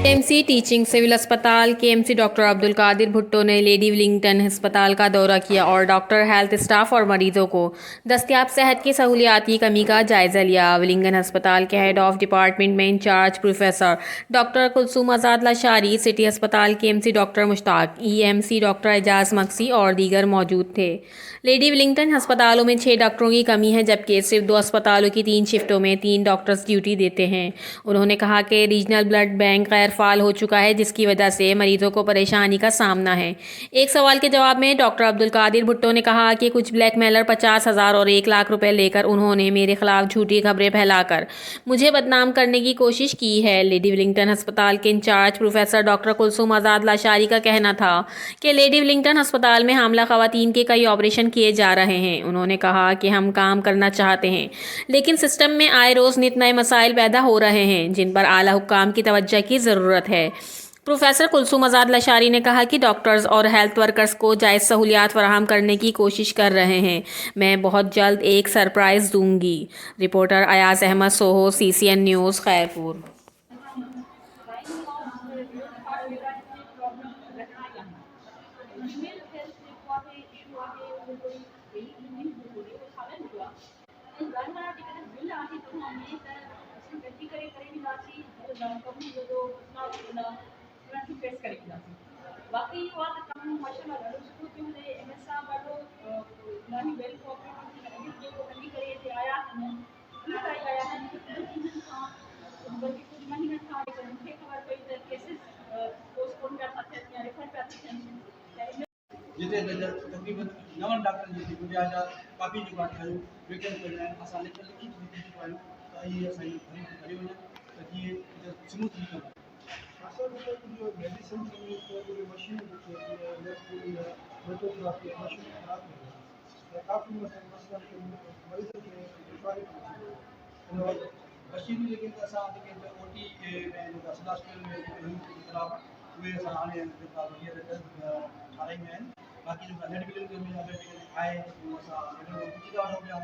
KMC teaching civil अस्पताल KMC doctor Abdul Qadir Bhutto ने lady Willingdon अस्पताल का दौरा किया और डॉक्टर, हेल्थ स्टाफ और मरीजों को दस्तयाब सेहत की सहूलियात की कमी का जायजा लिया। विलिंगटन अस्पताल के हेड ऑफ डिपार्टमेंट में in charge professor doctor Kulsoom Azad Lashari, city अस्पताल KMC doctor Mushtaq, EMC doctor Ejaz Maksi और दीगर मौजूद थे। लेडी विलिंगटन अस्पतालों में 6 डॉक्टरों की कमी है, जबकि सिर्फ 2 अस्पतालों की 3 शिफ्टों में 3 डॉक्टर्स ड्यूटी देते हैं। उन्होंने कहा कि रीजनल ब्लड बैंक गैर फाल हो चुका है, जिसकी वजह से मरीजों को परेशानी का सामना है। एक सवाल के जवाब में डॉक्टर अब्दुल कादिर भुट्टो ने कहा कि कुछ ब्लैकमेलर 50,000 और 1 लाख रुपए लेकर उन्होंने मेरे खिलाफ झूठी खबरें फैलाकर मुझे बदनाम करने की कोशिश की है। लेडी विलिंगटन अस्पताल के in charge professor doctor Kulsoom Azad Lashari का कहना था कि लेडी विलिंगटन अस्पताल में हामला खवातीन के कई ऑपरेशन किए जा रहे हैं। उन्होंने कहा कि हम काम करना चाहते हैं, लेकिन सिस्टम में आए रोज नित नए मसाइल पैदा हो रहे हैं, जिन पर आला हुक्काम की तवज्जो की ज़रूरत है। प्रोफेसर कुलसूम आज़ाद लाशारी ने कहा कि डॉक्टर्स और हेल्थ वर्कर्स को जायज़ सहूलियात फराहम करने की कोशिश कर रहे हैं। मैं बहुत जल्द एक सरप्राइज़ दूंगी। Reporter Ayaz Ahmed Soho, CCN news, Khairpur. वाकई वो तमाम माशाल्लाह ॾाढो सुठो थियो हुजे MS साहब ॾाढो इलाही वेल कोऑपरेटिव थी अॻिते जेको हली करे हिते आया आहिनि ठीकु आहे आया आहिनि कुझु ॾींहंनि खां बल्कि कुझु महीननि खां जेको मूंखे ख़बर पई त केसिस पोस्टपोन पिया था थियनि या रेफर पिया थी थियनि जिते तक़रीबन 9 डॉक्टरनि जी गुजारिश काफ़ी जेको आहे वेकेंट कयूं आहिनि असां लिखी चुका आहियूं त इहे असांजी भरी वञे त जीअं स्मूथली कमु जो मेडिसिन जो मशीन फोटोग्राफी मशीन खराब हो गई काफ़ी मसला मरीज़ खे मशीन लेकिन असां जेके OT में हॉस्पिटल में ख़राब उहे असां हाणे जेका हींअर ठारायूं आहिनि। बाक़ी जेका नेट बिलिंग में आहे उहो असां पुछी था वठूं पिया।